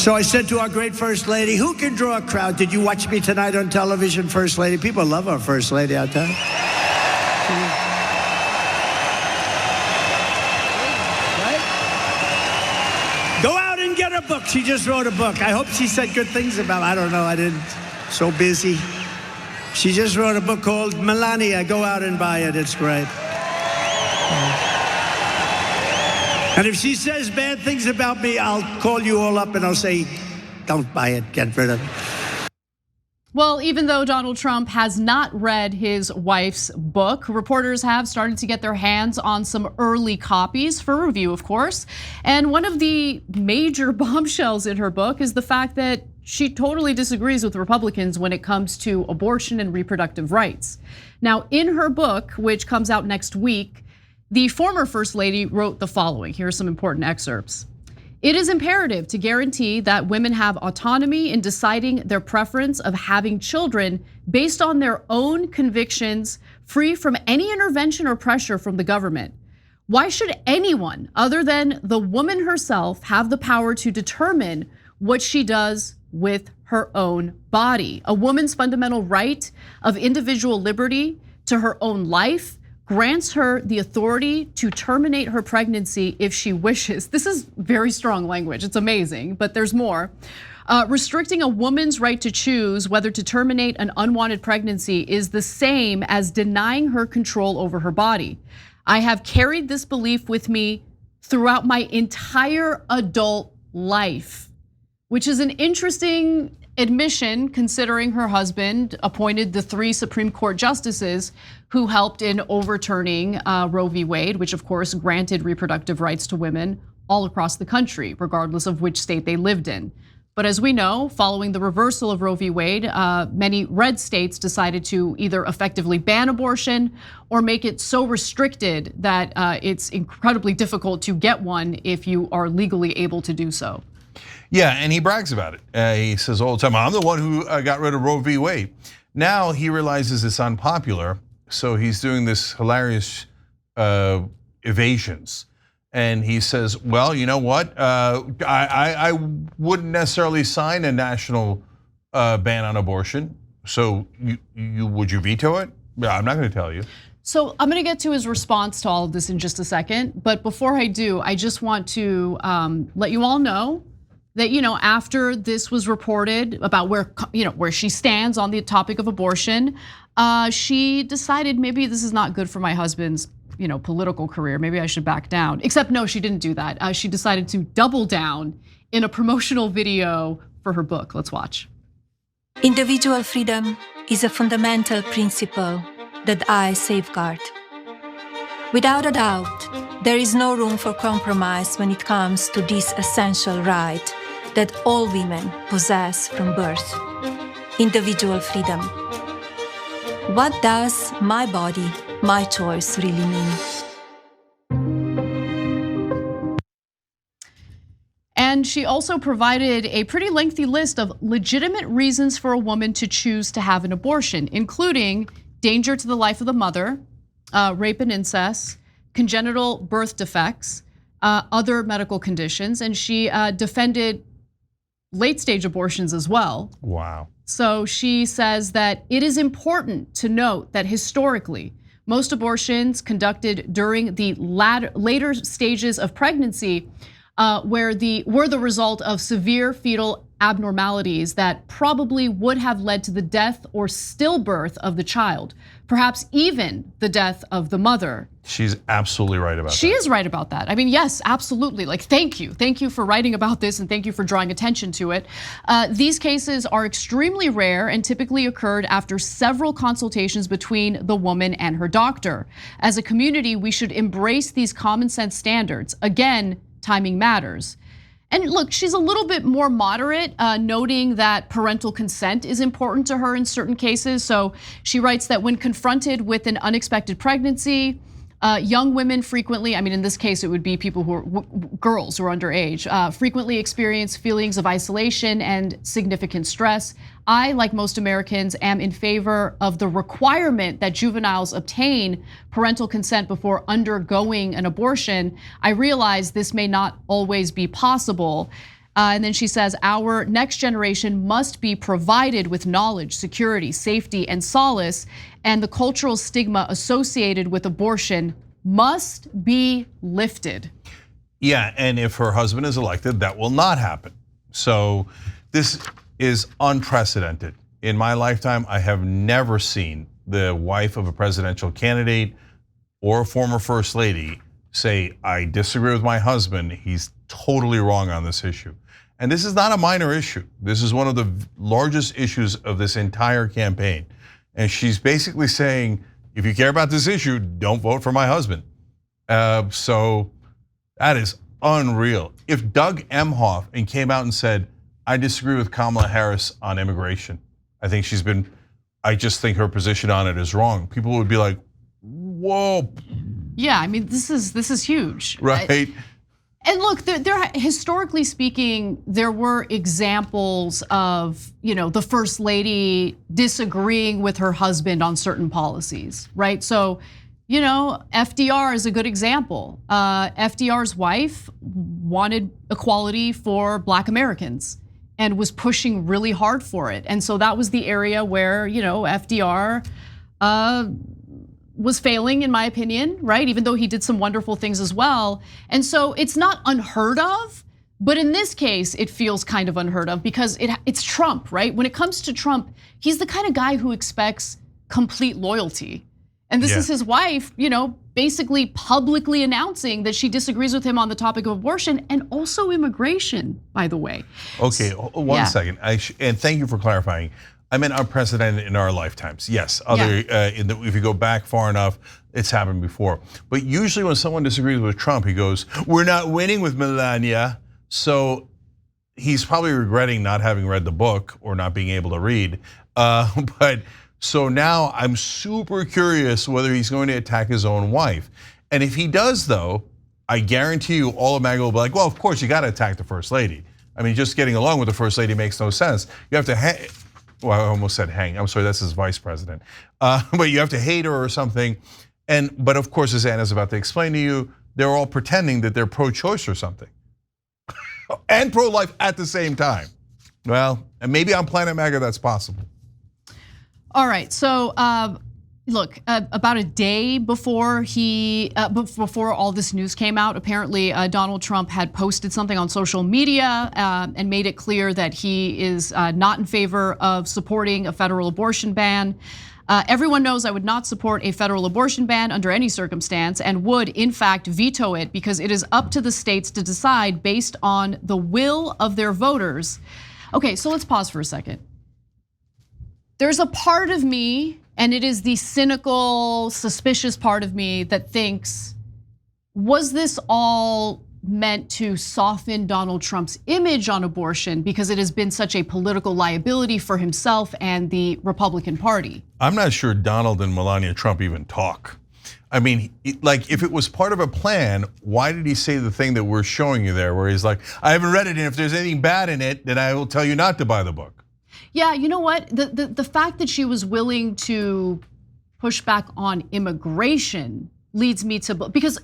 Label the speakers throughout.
Speaker 1: So I said to our great First Lady, who can draw a crowd? Did you watch me tonight on television, First Lady? People love our First Lady out there. Right? Go out and get a book. She just wrote a book. I hope she said good things about it. I don't know. I didn't. So busy. She just wrote a book called Melania. Go out and buy it. It's great. And if she says bad things about me, I'll call you all up and I'll say, don't buy it, get rid of it.
Speaker 2: Well, even though Donald Trump has not read his wife's book, reporters have started to get their hands on some early copies for review, of course. And one of the major bombshells in her book is the fact that she totally disagrees with Republicans when it comes to abortion and reproductive rights. Now, in her book, which comes out next week, the former First Lady wrote the following. Here are some important excerpts. It is imperative to guarantee that women have autonomy in deciding their preference of having children based on their own convictions, free from any intervention or pressure from the government. Why should anyone other than the woman herself have the power to determine what she does with her own body? A woman's fundamental right of individual liberty to her own life grants her the authority to terminate her pregnancy if she wishes. This is very strong language, it's amazing, but there's more. Restricting a woman's right to choose whether to terminate an unwanted pregnancy is the same as denying her control over her body. I have carried this belief with me throughout my entire adult life, which is an interesting admission considering her husband appointed the 3 Supreme Court justices who helped in overturning Roe v. Wade, which of course granted reproductive rights to women all across the country, regardless of which state they lived in. But as we know, following the reversal of Roe v. Wade, many red states decided to either effectively ban abortion or make it so restricted that it's incredibly difficult to get one if you are legally able to do so.
Speaker 3: Yeah, and he brags about it. He says all the time, I'm the one who got rid of Roe v. Wade. Now he realizes it's unpopular, so he's doing this hilarious evasions. And he says, well, you know what? I wouldn't necessarily sign a national ban on abortion. So would you veto it? I'm not gonna tell you.
Speaker 2: So I'm gonna get to his response to all of this in just a second. But before I do, I just want to let you all know that after this was reported about where she stands on the topic of abortion, she decided maybe this is not good for my husband's political career. Maybe I should back down. Except no, she didn't do that. She decided to double down in a promotional video for her book. Let's watch.
Speaker 4: Individual freedom is a fundamental principle that I safeguard. Without a doubt, there is no room for compromise when it comes to this essential right that all women possess from birth, individual freedom. What does my body, my choice really mean?
Speaker 2: And she also provided a pretty lengthy list of legitimate reasons for a woman to choose to have an abortion, including danger to the life of the mother, rape and incest, congenital birth defects, other medical conditions, and she defended late-stage abortions as well.
Speaker 3: Wow.
Speaker 2: So she says that it is important to note that historically, most abortions conducted during the later stages of pregnancy were the result of severe fetal abnormalities that probably would have led to the death or stillbirth of the child, perhaps even the death of the mother.
Speaker 3: She's absolutely right about that.
Speaker 2: She is right about that. I mean, yes, absolutely. Like, thank you for writing about this and thank you for drawing attention to it. These cases are extremely rare and typically occurred after several consultations between the woman and her doctor. As a community, we should embrace these common sense standards. Again, timing matters. And look, she's a little bit more moderate, noting that parental consent is important to her in certain cases. So she writes that when confronted with an unexpected pregnancy, young women frequently, I mean, in this case, it would be people who are girls who are underage, frequently experience feelings of isolation and significant stress. I, like most Americans, am in favor of the requirement that juveniles obtain parental consent before undergoing an abortion. I realize this may not always be possible. And then she says, our next generation must be provided with knowledge, security, safety, and solace, and the cultural stigma associated with abortion must be lifted.
Speaker 3: Yeah, and if her husband is elected, that will not happen. So this is unprecedented. In my lifetime, I have never seen the wife of a presidential candidate or a former first lady say, I disagree with my husband, he's totally wrong on this issue. And this is not a minor issue. This is one of the largest issues of this entire campaign. And she's basically saying, if you care about this issue, don't vote for my husband. So that is unreal. If Doug Emhoff and came out and said, I disagree with Kamala Harris on immigration, I just think her position on it is wrong, people would be like, whoa.
Speaker 2: Yeah, I mean, this is huge.
Speaker 3: Right.
Speaker 2: And look, there historically speaking, there were examples of, the first lady disagreeing with her husband on certain policies, right? So, FDR is a good example. FDR's wife wanted equality for Black Americans and was pushing really hard for it. And so that was the area where, FDR was failing, in my opinion, right? Even though he did some wonderful things as well. And so it's not unheard of, but in this case, it feels kind of unheard of because it's Trump, right? When it comes to Trump, he's the kind of guy who expects complete loyalty. And this is his wife, basically publicly announcing that she disagrees with him on the topic of abortion and also immigration, by the way.
Speaker 3: Okay, one second, and thank you for clarifying. I meant unprecedented in our lifetimes. Yes, if you go back far enough, it's happened before. But usually when someone disagrees with Trump, he goes, we're not winning with Melania. So he's probably regretting not having read the book or not being able to read. But so now I'm super curious whether he's going to attack his own wife. And if he does though, I guarantee you all of MAGA will be like, well, of course you gotta attack the first lady. I mean, just getting along with the first lady makes no sense. You have to well, I almost said hang. I'm sorry, that's his vice president. But you have to hate her or something. But of course, as Anna's about to explain to you, they're all pretending that they're pro-choice or something. And pro-life at the same time. Well, and maybe on Planet MAGA that's possible.
Speaker 2: All right, so look, about a day before before all this news came out, apparently Donald Trump had posted something on social media and made it clear that he is not in favor of supporting a federal abortion ban. Everyone knows I would not support a federal abortion ban under any circumstance and would, in fact, veto it because it is up to the states to decide based on the will of their voters. Okay, so let's pause for a second. There's a part of me, and it is the cynical, suspicious part of me that thinks, was this all meant to soften Donald Trump's image on abortion because it has been such a political liability for himself and the Republican Party?
Speaker 3: I'm not sure Donald and Melania Trump even talk. I mean, like if it was part of a plan, why did he say the thing that we're showing you there where he's like, I haven't read it and if there's anything bad in it, then I will tell you not to buy the book.
Speaker 2: Yeah, you know what? The fact that she was willing to push back on immigration leads me to, because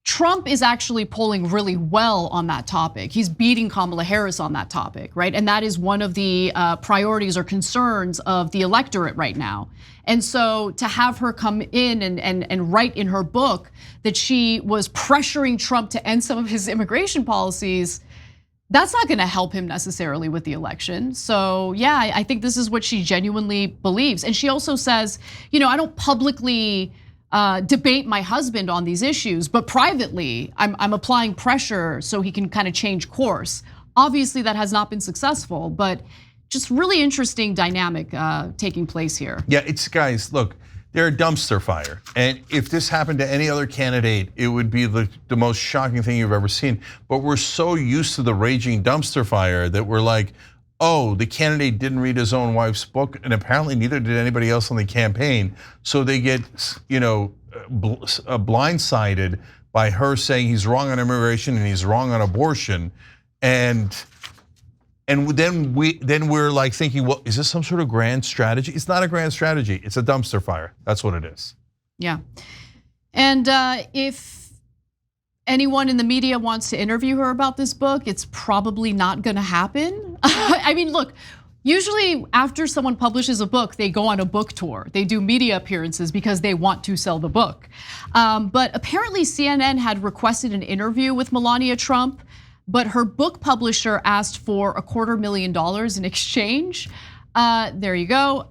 Speaker 2: Trump is actually polling really well on that topic. He's beating Kamala Harris on that topic, right? And that is one of the priorities or concerns of the electorate right now. And so to have her come in and write in her book that she was pressuring Trump to end some of his immigration policies, that's not gonna help him necessarily with the election. So yeah, I think this is what she genuinely believes. And she also says, I don't publicly debate my husband on these issues, but privately, I'm applying pressure so he can kind of change course. Obviously that has not been successful, but just really interesting dynamic taking place here.
Speaker 3: Yeah, guys, look, they're a dumpster fire. And if this happened to any other candidate, it would be the most shocking thing you've ever seen. But we're so used to the raging dumpster fire that we're like, oh, the candidate didn't read his own wife's book, and apparently neither did anybody else on the campaign. So they get, blindsided by her saying he's wrong on immigration and he's wrong on abortion. And then we're like thinking, well, is this some sort of grand strategy? It's not a grand strategy. It's a dumpster fire. That's what it is.
Speaker 2: Yeah, and if anyone in the media wants to interview her about this book, it's probably not gonna happen. I mean, look, usually after someone publishes a book, they go on a book tour. They do media appearances because they want to sell the book. But apparently CNN had requested an interview with Melania Trump, but her book publisher asked for $250,000 in exchange. There you go.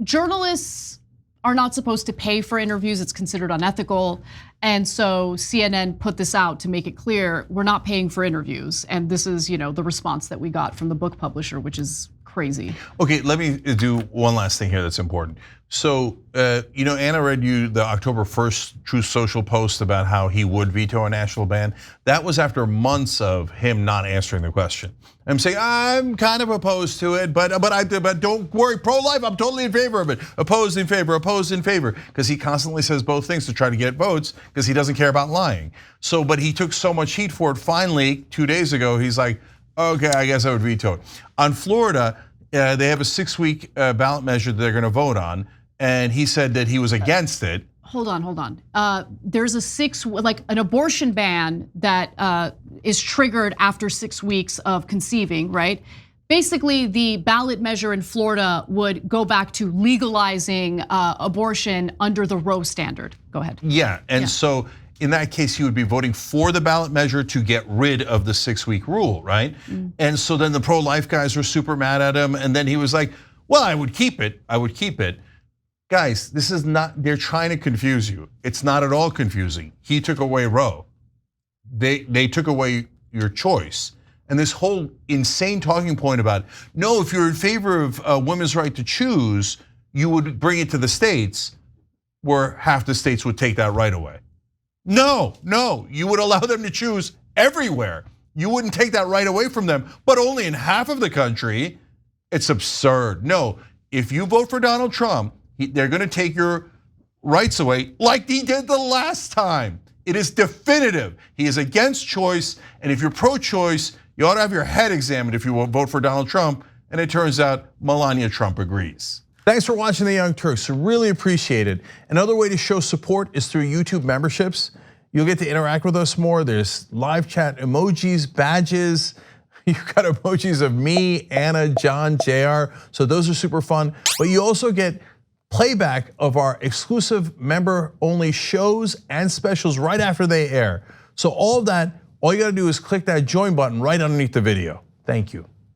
Speaker 2: Journalists are not supposed to pay for interviews. It's considered unethical. And so CNN put this out to make it clear, we're not paying for interviews. And this is, the response that we got from the book publisher, which is crazy.
Speaker 3: Okay, let me do one last thing here that's important. So, Anna read you the October 1st Truth Social post about how he would veto a national ban. That was after months of him not answering the question. I'm saying I'm kind of opposed to it, but don't worry, pro-life, I'm totally in favor of it. Opposed in favor, because he constantly says both things to try to get votes because he doesn't care about lying. So, but he took so much heat for it. Finally, 2 days ago, he's like, okay, I guess I would veto it. On Florida, they have a 6-week ballot measure that they're going to vote on, and he said that he was against it.
Speaker 2: Hold on. There's an abortion ban that is triggered after 6 weeks of conceiving, right? Basically, the ballot measure in Florida would go back to legalizing abortion under the Roe standard. Go ahead.
Speaker 3: Yeah, and so in that case, he would be voting for the ballot measure to get rid of the 6-week rule, right? And so then the pro-life guys were super mad at him, and then he was like, well, I would keep it. Guys, this is not, they're trying to confuse you. It's not at all confusing. He took away Roe. They took away your choice. And this whole insane talking point about, no, if you're in favor of women's right to choose, you would bring it to the states where half the states would take that right away. No, you would allow them to choose everywhere. You wouldn't take that right away from them, but only in half of the country. It's absurd. No, if you vote for Donald Trump, they're gonna take your rights away like he did the last time. It is definitive. He is against choice, and if you're pro-choice, you ought to have your head examined if you will vote for Donald Trump, and it turns out Melania Trump agrees.
Speaker 5: Thanks for watching The Young Turks, really appreciate it. Another way to show support is through YouTube memberships. You'll get to interact with us more. There's live chat emojis, badges. You've got emojis of me, Anna, John, JR, so those are super fun. But you also get playback of our exclusive member-only shows and specials right after they air. So all of that, all you gotta do is click that join button right underneath the video. Thank you.